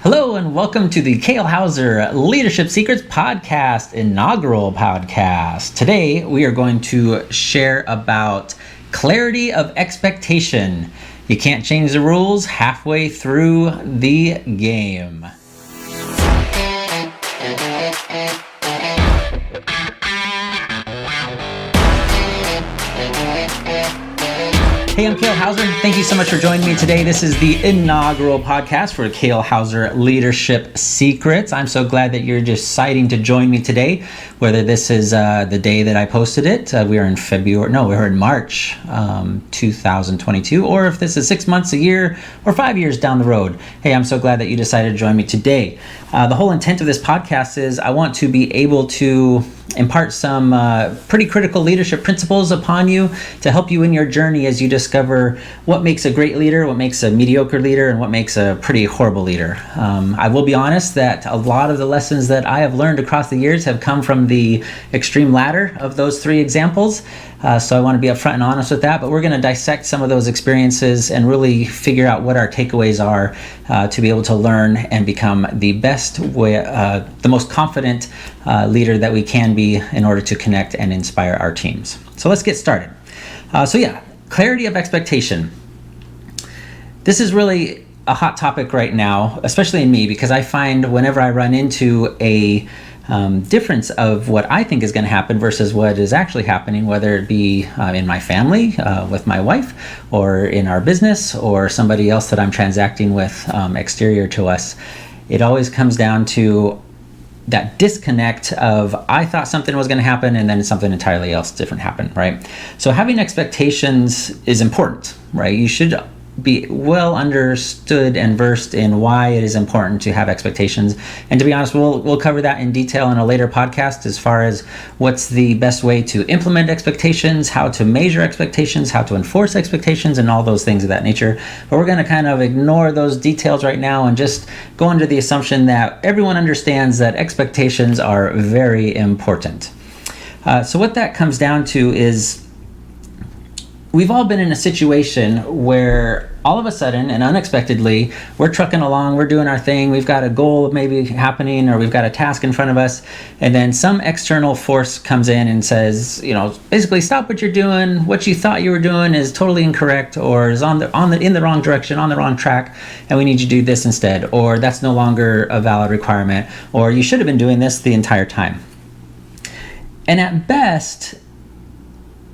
Hello and welcome to the Kale Houser Leadership Secrets podcast, inaugural podcast. Today we are going to share about clarity of expectation. You can't change the rules halfway through the game. Hey, I'm Kale Houser. Thank you so much for joining me today. This is the inaugural podcast for Kale Houser Leadership Secrets. I'm so glad that you're deciding to join me today, whether this is the day that I posted it. We're in March 2022, or if this is 6 months, a year, or 5 years down the road. Hey, I'm so glad that you decided to join me today. The whole intent of this podcast is I want to be able to impart some pretty critical leadership principles upon you to help you in your journey as you discover what makes a great leader, what makes a mediocre leader, and what makes a pretty horrible leader. I will be honest that a lot of the lessons that I have learned across the years have come from the extreme latter of those three examples. So I want to be upfront and honest with that, but we're going to dissect some of those experiences and really figure out what our takeaways are to be able to learn and become the best way, the most confident leader that we can be in order to connect and inspire our teams. So let's get started. Clarity of expectation. This is really a hot topic right now, especially in me, because I find whenever I run into a difference of what I think is going to happen versus what is actually happening, whether it be in my family, with my wife, or in our business, or somebody else that I'm transacting with exterior to us, it always comes down to that disconnect of I thought something was going to happen and then something entirely else different happened, right? So having expectations is important, right? You should be well understood and versed in why it is important to have expectations. And to be honest, we'll cover that in detail in a later podcast as far as what's the best way to implement expectations, how to measure expectations, how to enforce expectations, and all those things of that nature. But we're going to kind of ignore those details right now and just go under the assumption that everyone understands that expectations are very important. So what that comes down to is we've all been in a situation where all of a sudden and unexpectedly, we're trucking along, we're doing our thing, we've got a goal maybe happening, or we've got a task in front of us, and then some external force comes in and says, basically stop what you're doing, what you thought you were doing is totally incorrect, or is in the wrong direction, on the wrong track, and we need you to do this instead, or that's no longer a valid requirement, or you should have been doing this the entire time. And at best,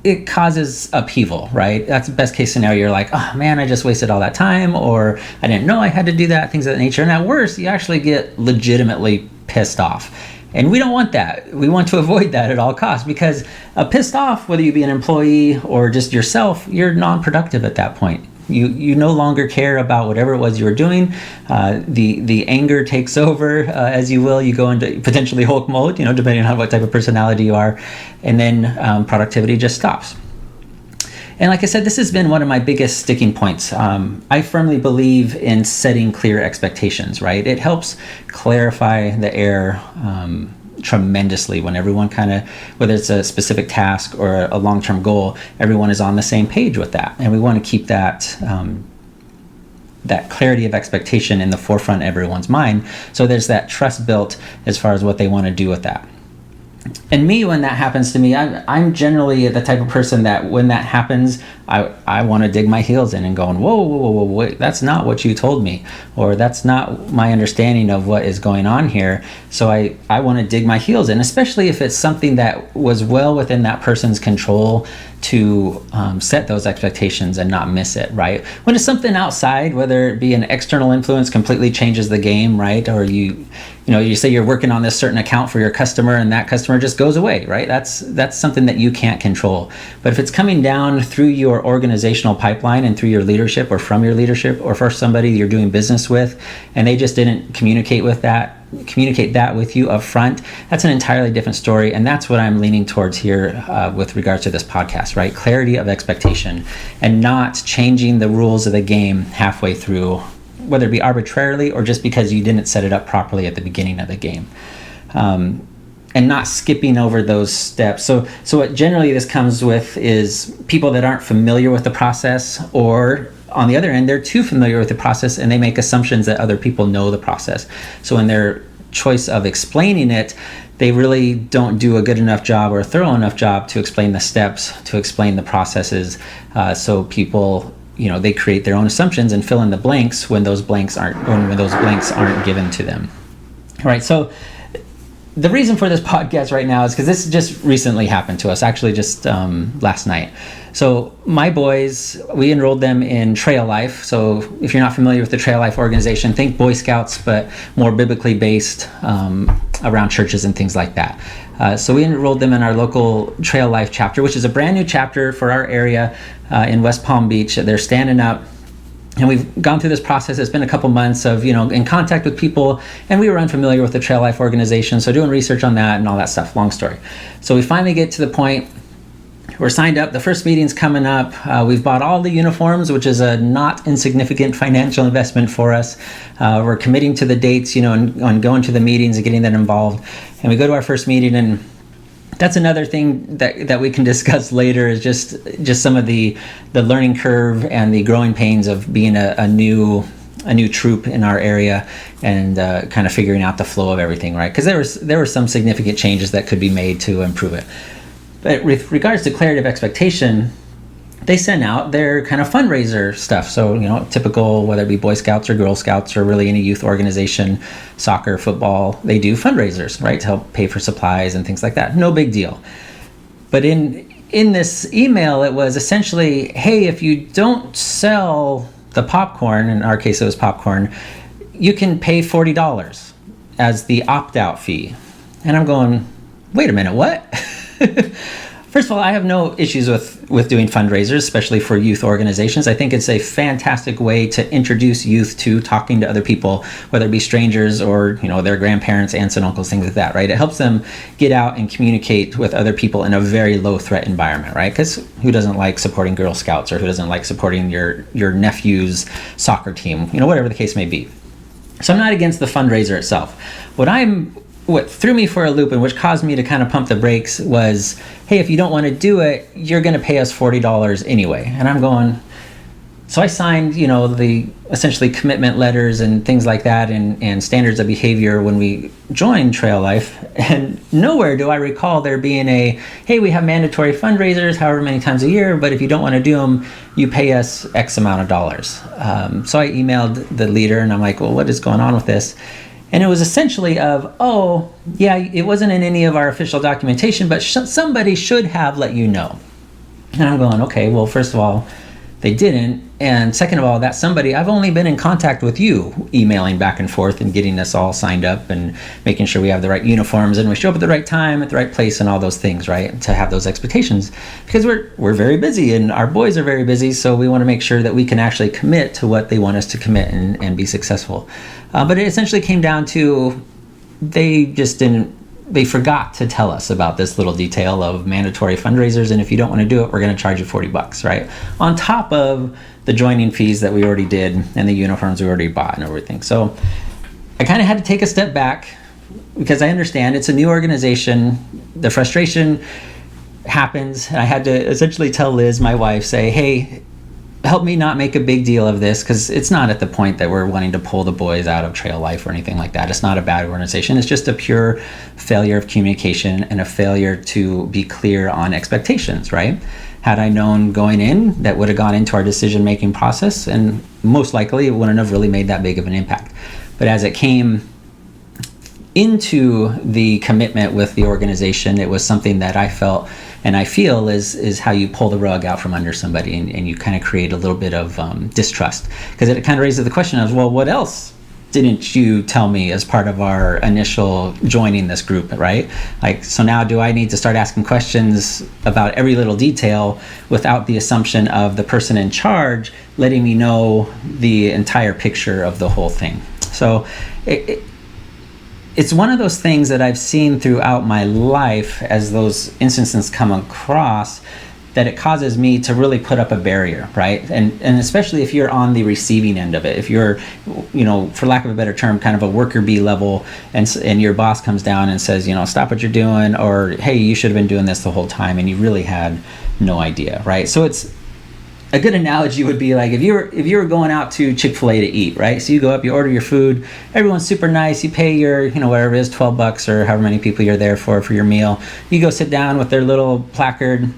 it causes upheaval, right? That's the best case scenario. You're like, oh man, I just wasted all that time, or I didn't know I had to do that, things of that nature. And at worst, you actually get legitimately pissed off. And we don't want that. We want to avoid that at all costs, because pissed off, whether you be an employee or just yourself, you're non-productive at that point. You no longer care about whatever it was you were doing. The anger takes over, as you will. You go into potentially Hulk mode, depending on what type of personality you are, and then productivity just stops. And like I said, this has been one of my biggest sticking points. I firmly believe in setting clear expectations, right? It helps clarify the air tremendously when everyone whether it's a specific task or a long-term goal, everyone is on the same page with that. And we want to keep that clarity of expectation in the forefront of everyone's mind, so there's that trust built as far as what they want to do with that. And me, when that happens to me, I'm generally the type of person that when that happens, I want to dig my heels in and going, whoa, wait, that's not what you told me, or that's not my understanding of what is going on here. So I want to dig my heels in, especially if it's something that was well within that person's control to set those expectations and not miss it, right? When it's something outside, whether it be an external influence completely changes the game, right? Or you say you're working on this certain account for your customer and that customer just goes away, right? That's something that you can't control. But if it's coming down through your organizational pipeline and through your leadership or from your leadership or for somebody you're doing business with, and they just didn't communicate that with you up front, that's an entirely different story. And that's what I'm leaning towards here with regards to this podcast, right? Clarity of expectation and not changing the rules of the game halfway through, whether it be arbitrarily or just because you didn't set it up properly at the beginning of the game. And not skipping over those steps. So what generally this comes with is people that aren't familiar with the process, or on the other end, they're too familiar with the process and they make assumptions that other people know the process. So in their choice of explaining it, they really don't do a good enough job or a thorough enough job to explain the steps, to explain the processes. So people, they create their own assumptions and fill in the blanks when those blanks aren't given to them. All right. So the reason for this podcast right now is because this just recently happened to us, actually just last night. So my boys, we enrolled them in Trail Life. So if you're not familiar with the Trail Life organization, think Boy Scouts, but more biblically based around churches and things like that. So we enrolled them in our local Trail Life chapter, which is a brand new chapter for our area in West Palm Beach. They're standing up. And we've gone through this process. It's been a couple months of, in contact with people, and we were unfamiliar with the Trail Life organization, so doing research on that and all that stuff, long story. So we finally get to the point, we're signed up, the first meeting's coming up, we've bought all the uniforms, which is a not insignificant financial investment for us. We're committing to the dates, on going to the meetings and getting that involved. And we go to our first meeting, and that's another thing that we can discuss later, is just some of the learning curve and the growing pains of being a new troop in our area, and kind of figuring out the flow of everything, right? Because there were some significant changes that could be made to improve it. But with regards to clarity of expectation, they send out their kind of fundraiser stuff. So, typical, whether it be Boy Scouts or Girl Scouts or really any youth organization, soccer, football, they do fundraisers, right, to help pay for supplies and things like that. No big deal. But in this email, it was essentially, hey, if you don't sell the popcorn, in our case it was popcorn, you can pay $40 as the opt-out fee. And I'm going, wait a minute, what? First of all, I have no issues with doing fundraisers, especially for youth organizations. I think it's a fantastic way to introduce youth to talking to other people, whether it be strangers or, their grandparents, aunts and uncles, things like that, right? It helps them get out and communicate with other people in a very low threat environment, right? Because who doesn't like supporting Girl Scouts, or who doesn't like supporting your nephew's soccer team, whatever the case may be. So I'm not against the fundraiser itself. What threw me for a loop, and which caused me to kind of pump the brakes, was, hey, if you don't want to do it, you're going to pay us $40 anyway. And I'm going, so I signed, the essentially commitment letters and things like that, and standards of behavior when we joined Trail Life. And nowhere do I recall there being hey, we have mandatory fundraisers however many times a year, but if you don't want to do them, you pay us X amount of dollars. So I emailed the leader, and I'm like, well, what is going on with this? And it was essentially it wasn't in any of our official documentation, but somebody should have let you know. And I'm going, okay, well, first of all, they didn't. And second of all, that somebody, I've only been in contact with you, emailing back and forth and getting us all signed up and making sure we have the right uniforms and we show up at the right time, at the right place, and all those things, right? To have those expectations, because we're very busy and our boys are very busy. So we want to make sure that we can actually commit to what they want us to commit and be successful. But it essentially came down to, they forgot to tell us about this little detail of mandatory fundraisers, and if you don't want to do it, we're going to charge you $40, right? On top of the joining fees that we already did and the uniforms we already bought and everything. So I kind of had to take a step back, because I understand it's a new organization. The frustration happens. I had to essentially tell Liz, my wife, say, hey, help me not make a big deal of this, because it's not at the point that we're wanting to pull the boys out of Trail Life or anything like that. It's not a bad organization. It's just a pure failure of communication and a failure to be clear on expectations, right? Had I known going in, that would have gone into our decision-making process, and most likely it wouldn't have really made that big of an impact. But as it came into the commitment with the organization, it was something that I felt and I feel is how you pull the rug out from under somebody, and you kind of create a little bit of distrust, because it kind of raises the question of, well, what else didn't you tell me as part of our initial joining this group, right? Like, so now do I need to start asking questions about every little detail without the assumption of the person in charge letting me know the entire picture of the whole thing? So it's one of those things that I've seen throughout my life as those instances come across, that it causes me to really put up a barrier, right? And especially if you're on the receiving end of it, if you're, for lack of a better term, kind of a worker bee level, and your boss comes down and says, stop what you're doing, or hey, you should have been doing this the whole time, and you really had no idea, right? So a good analogy would be like if you were going out to Chick-fil-A to eat, right? So you go up, you order your food, everyone's super nice, you pay your, whatever it is, $12 or however many people you're there for your meal. You go sit down with their little placard,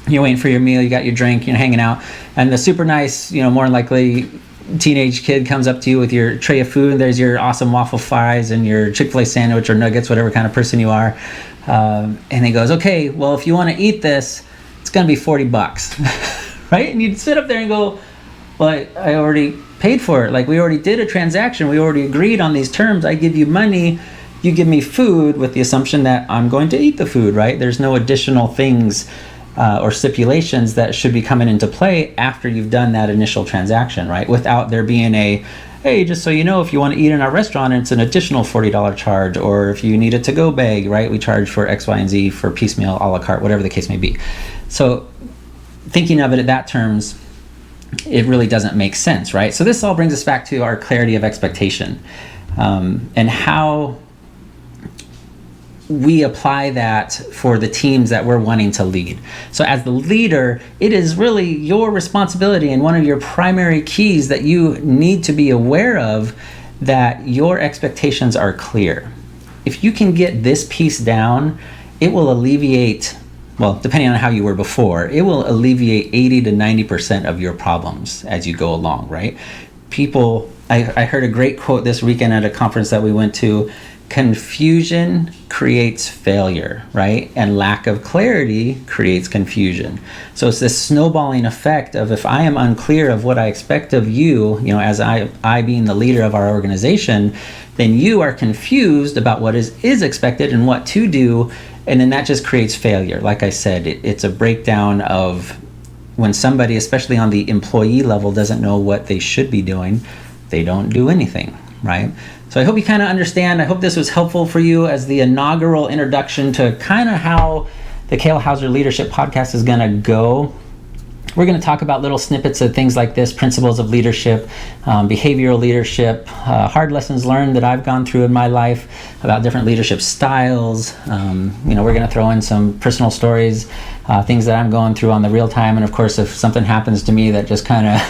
you're waiting for your meal, you got your drink, you're hanging out, and the super nice, more than likely teenage kid comes up to you with your tray of food, and there's your awesome waffle fries and your Chick-fil-A sandwich or nuggets, whatever kind of person you are, and he goes, okay, well, if you want to eat this, it's gonna be $40. Right? And you'd sit up there and go, well, I already paid for it. Like, we already did a transaction. We already agreed on these terms. I give you money, you give me food with the assumption that I'm going to eat the food, right? There's no additional things or stipulations that should be coming into play after you've done that initial transaction, right? Without there being a, hey, just so you know, if you want to eat in our restaurant, it's an additional $40 charge, or if you need a to-go bag, right? We charge for X, Y, and Z for piecemeal, a la carte, whatever the case may be. So thinking of it at that terms, it really doesn't make sense, right? So this all brings us back to our clarity of expectation, and how we apply that for the teams that we're wanting to lead. So as the leader, it is really your responsibility and one of your primary keys that you need to be aware of, that your expectations are clear. If you can get this piece down, it will alleviate, well, depending on how you were before, it will alleviate 80 to 90% of your problems as you go along, right? People, I heard a great quote this weekend at a conference that we went to: confusion creates failure, right? And lack of clarity creates confusion. So it's this snowballing effect of, if I am unclear of what I expect of you, as I being the leader of our organization, then you are confused about what is expected and what to do. And then that just creates failure. Like I said, it's a breakdown of when somebody, especially on the employee level, doesn't know what they should be doing, they don't do anything, right? So I hope you kind of understand. I hope this was helpful for you as the inaugural introduction to kind of how the Kale Houser Leadership Podcast is going to go. We're going to talk about little snippets of things like this: principles of leadership, behavioral leadership, hard lessons learned that I've gone through in my life about different leadership styles. We're going to throw in some personal stories, things that I'm going through on the real time. And of course, if something happens to me that just kind of,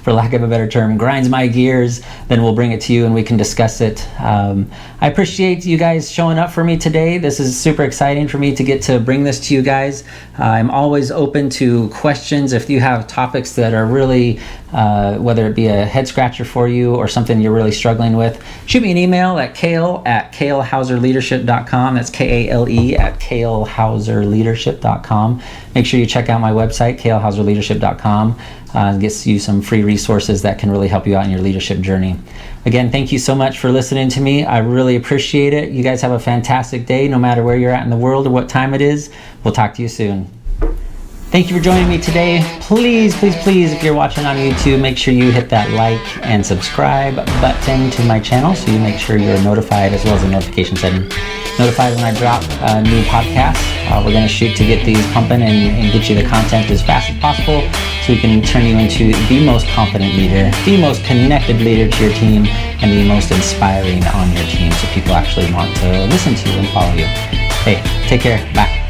for lack of a better term, grinds my gears, then we'll bring it to you and we can discuss it. I appreciate you guys showing up for me today. This is super exciting for me to get to bring this to you guys. I'm always open to questions. If you have topics that are really, whether it be a head scratcher for you or something you're really struggling with, shoot me an email at kale@kalehouserleadership.com. That's KALE at kalehouserleadership.com. Make sure you check out my website, kalehouserleadership.com. It gets you some free resources that can really help you out in your leadership journey. Again, thank you so much for listening to me. I really appreciate it. You guys have a fantastic day, no matter where you're at in the world or what time it is. We'll talk to you soon. Thank you for joining me today. Please, please, please, if you're watching on YouTube, make sure you hit that like and subscribe button to my channel so you make sure you're notified, as well as the notification setting. Notified when I drop a new podcast. We're going to shoot to get these pumping and get you the content as fast as possible so we can turn you into the most confident leader, the most connected leader to your team, and the most inspiring on your team, so people actually want to listen to you and follow you. Hey, take care. Bye.